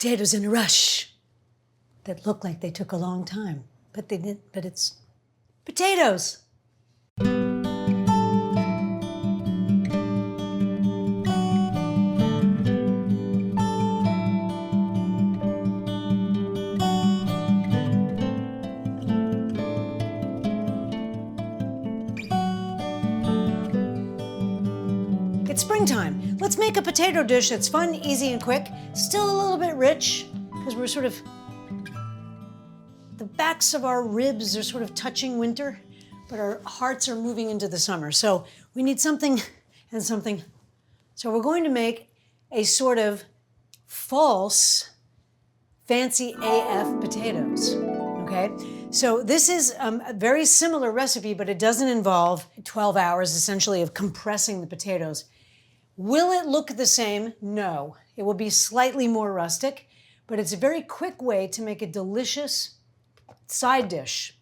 potatoes in a rush that look like they took a long time, but they didn't, but it's potatoes. It's springtime. Let's make a potato dish that's fun, easy, and quick. Still a little bit rich, because we're sort of, the backs of our ribs are sort of touching winter, but our hearts are moving into the summer. So we need something and something. So we're going to make a sort of false fancy AF potatoes, okay? So this is a very similar recipe, but it doesn't involve 12 hours essentially of compressing the potatoes. Will it look the same? No. It will be slightly more rustic, but it's a very quick way to make a delicious side dish.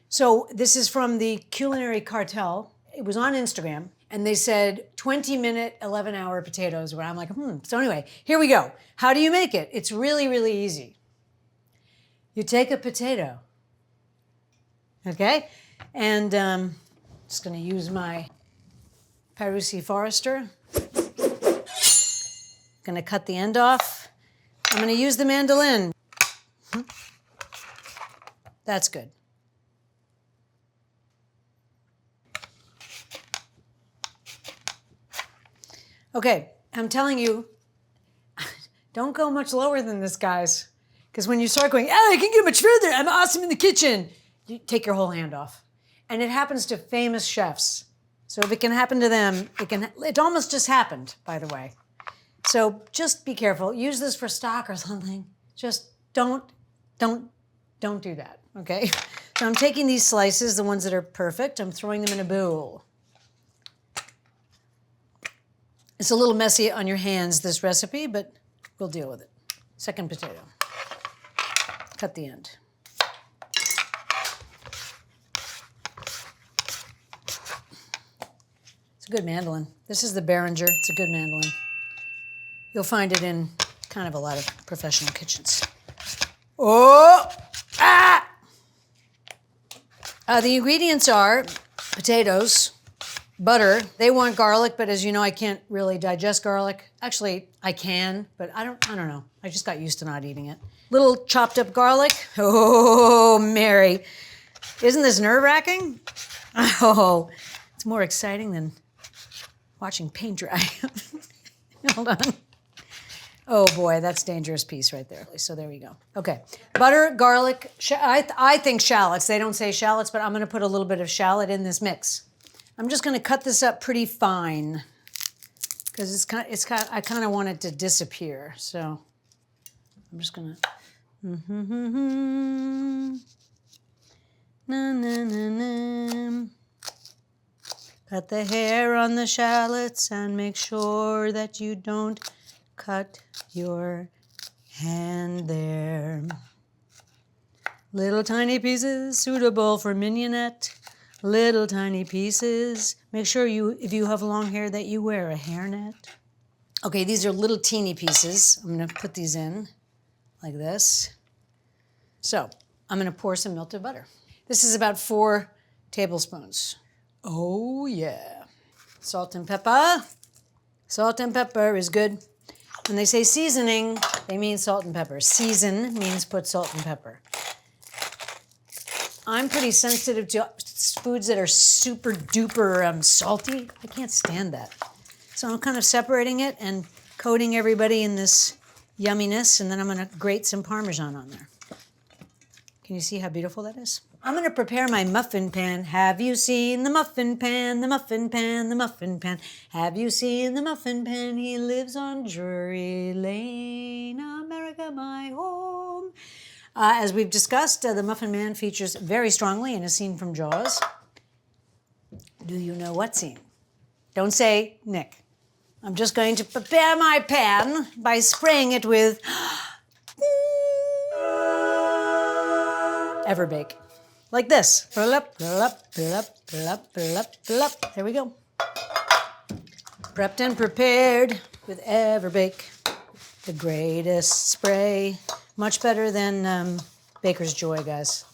So this is from the Culinary Cartel. It was on Instagram, and they said 20-minute, 11-hour potatoes, where I'm like, So anyway, here we go. How do you make it? It's really, really easy. You take a potato, okay? And just gonna use my Parusi Forester. Gonna cut the end off. I'm gonna use the mandolin. That's good. Okay, I'm telling you, don't go much lower than this, guys. Because when you start going, I can get much further, I'm awesome in the kitchen, you take your whole hand off. And it happens to famous chefs. So if it can happen to them, it almost just happened, by the way. So just be careful. Use this for stock or something. Just don't do that, okay? So I'm taking these slices, the ones that are perfect, I'm throwing them in a bowl. It's a little messy on your hands, this recipe, but we'll deal with it. Second potato. Cut the end. It's a good mandolin. This is the Behringer. It's a good mandolin. You'll find it in kind of a lot of professional kitchens. The ingredients are potatoes, butter. They want garlic, but as you know, I can't really digest garlic. Actually, I can, but I don't know. I just got used to not eating it. Little chopped up garlic. Oh, Mary. Isn't this nerve-wracking? Oh, it's more exciting than watching paint dry. Hold on. Oh boy, that's a dangerous piece right there. So there we go. Okay, butter, garlic, I think shallots. They don't say shallots, but I'm gonna put a little bit of shallot in this mix. I'm just gonna cut this up pretty fine because I kind of want it to disappear. So I'm just gonna, Cut the hair on the shallots and make sure that you don't cut your hand there. Little tiny pieces suitable for mignonette. Little tiny pieces. Make sure if you have long hair that you wear a hairnet. Okay, these are little teeny pieces. I'm gonna put these in like this. So I'm gonna pour some melted butter. This is about 4 tablespoons. Oh yeah. Salt and pepper. Salt and pepper is good. When they say seasoning, they mean salt and pepper. Season means put salt and pepper. I'm pretty sensitive to foods that are super duper salty. I can't stand that. So I'm kind of separating it and coating everybody in this yumminess, and then I'm gonna grate some Parmesan on there. Can you see how beautiful that is? I'm gonna prepare my muffin pan. Have you seen the muffin pan, the muffin pan, the muffin pan? Have you seen the muffin pan? He lives on Drury Lane, America, my home. As we've discussed, the Muffin Man features very strongly in a scene from Jaws. Do you know what scene? Don't say Nick. I'm just going to prepare my pan by spraying it with Everbake. Like this. There we go. Prepped and prepared with Everbake. The greatest spray. Much better than Baker's Joy, guys.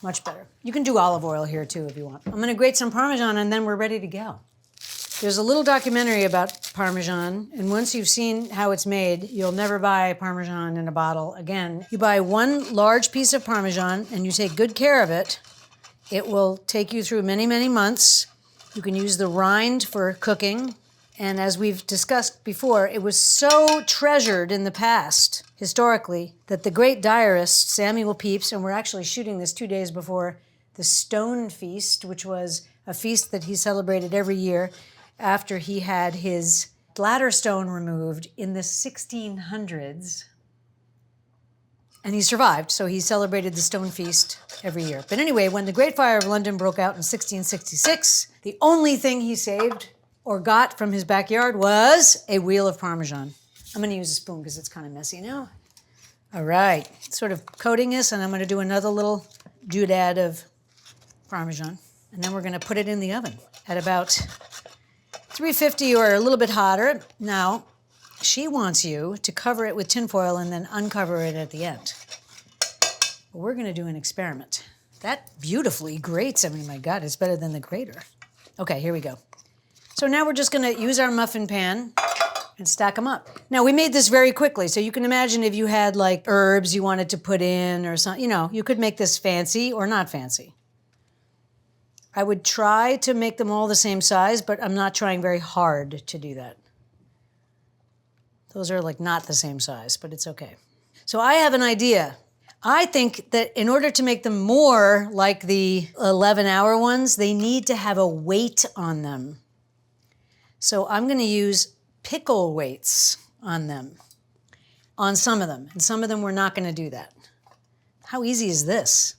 Much better. You can do olive oil here too if you want. I'm going to grate some Parmesan and then we're ready to go. There's a little documentary about Parmesan, and once you've seen how it's made, you'll never buy Parmesan in a bottle again. You buy one large piece of Parmesan and you take good care of it. It will take you through many, many months. You can use the rind for cooking. And as we've discussed before, it was so treasured in the past, historically, that the great diarist, Samuel Pepys, and we're actually shooting this 2 days before the Stone Feast, which was a feast that he celebrated every year after he had his bladder stone removed in the 1600s. And he survived, so he celebrated the Stone Feast every year. But anyway, when the Great Fire of London broke out in 1666, the only thing he saved or got from his backyard was a wheel of Parmesan. I'm going to use a spoon because it's kind of messy now. All right, sort of coating this, and I'm going to do another little doodad of Parmesan. And then we're going to put it in the oven at about 350 or a little bit hotter. Now, she wants you to cover it with tinfoil and then uncover it at the end. But we're going to do an experiment. That beautifully grates. I mean, my God, it's better than the grater. Okay, here we go. So now we're just going to use our muffin pan and stack them up. Now, we made this very quickly, so you can imagine if you had like herbs you wanted to put in or something, you know, you could make this fancy or not fancy. I would try to make them all the same size, but I'm not trying very hard to do that. Those are like not the same size, but it's okay. So I have an idea. I think that in order to make them more like the 11-hour ones, they need to have a weight on them. So I'm going to use pickle weights on them, on some of them. And some of them we're not going to do that. How easy is this?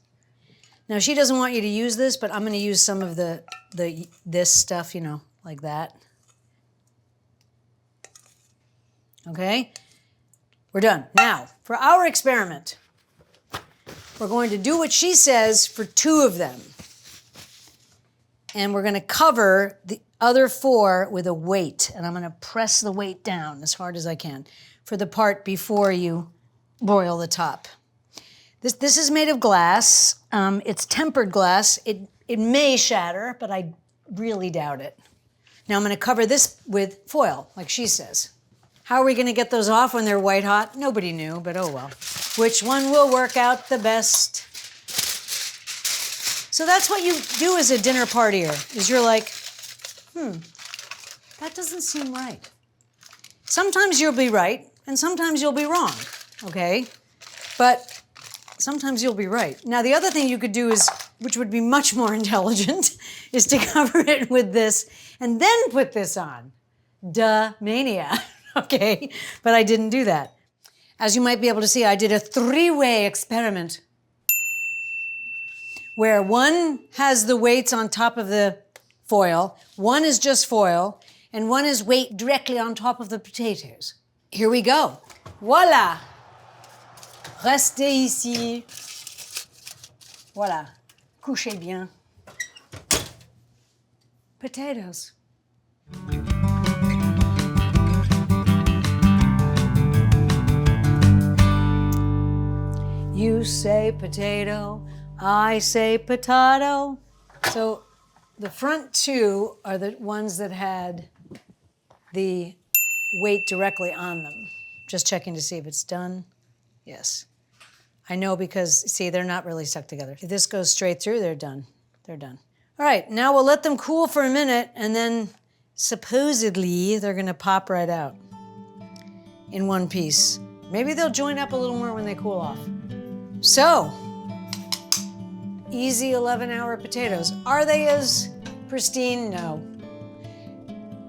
Now, she doesn't want you to use this, but I'm going to use some of this stuff, you know, like that. Okay? We're done. Now, for our experiment, we're going to do what she says for 2 of them. And we're going to cover the other 4 with a weight. And I'm going to press the weight down as hard as I can for the part before you broil the top. This is made of glass. It's tempered glass. It may shatter, but I really doubt it. Now I'm going to cover this with foil, like she says. How are we going to get those off when they're white hot? Nobody knew, but oh well. Which one will work out the best? So that's what you do as a dinner partier, is you're like, that doesn't seem right. Sometimes you'll be right, and sometimes you'll be wrong, okay? But sometimes you'll be right. Now, the other thing you could do is, which would be much more intelligent, is to cover it with this and then put this on. Duh, mania, okay? But I didn't do that. As you might be able to see, I did a 3-way experiment where one has the weights on top of the foil, one is just foil, and one is weight directly on top of the potatoes. Here we go. Voila! Restez ici. Voilà. Couchez bien. Potatoes. You say potato, I say potato. So the front 2 are the ones that had the weight directly on them. Just checking to see if it's done. Yes. I know because, see, they're not really stuck together. If this goes straight through, they're done. They're done. All right, now we'll let them cool for a minute, and then supposedly they're going to pop right out in one piece. Maybe they'll join up a little more when they cool off. So, easy 11-hour potatoes. Are they as pristine? No.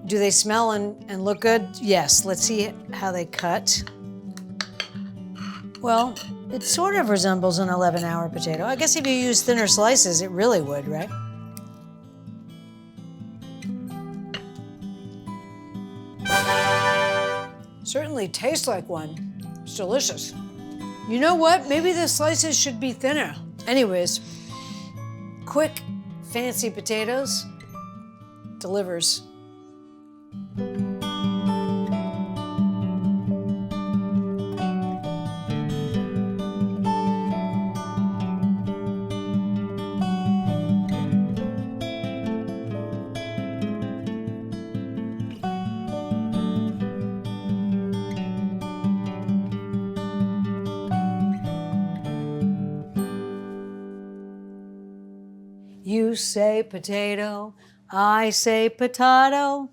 Do they smell and look good? Yes. Let's see how they cut. Well, it sort of resembles an 11-hour potato. I guess if you use thinner slices, it really would, right? Certainly tastes like one. It's delicious. You know what? Maybe the slices should be thinner. Anyways, quick, fancy potatoes delivers. You say potato, I say potato.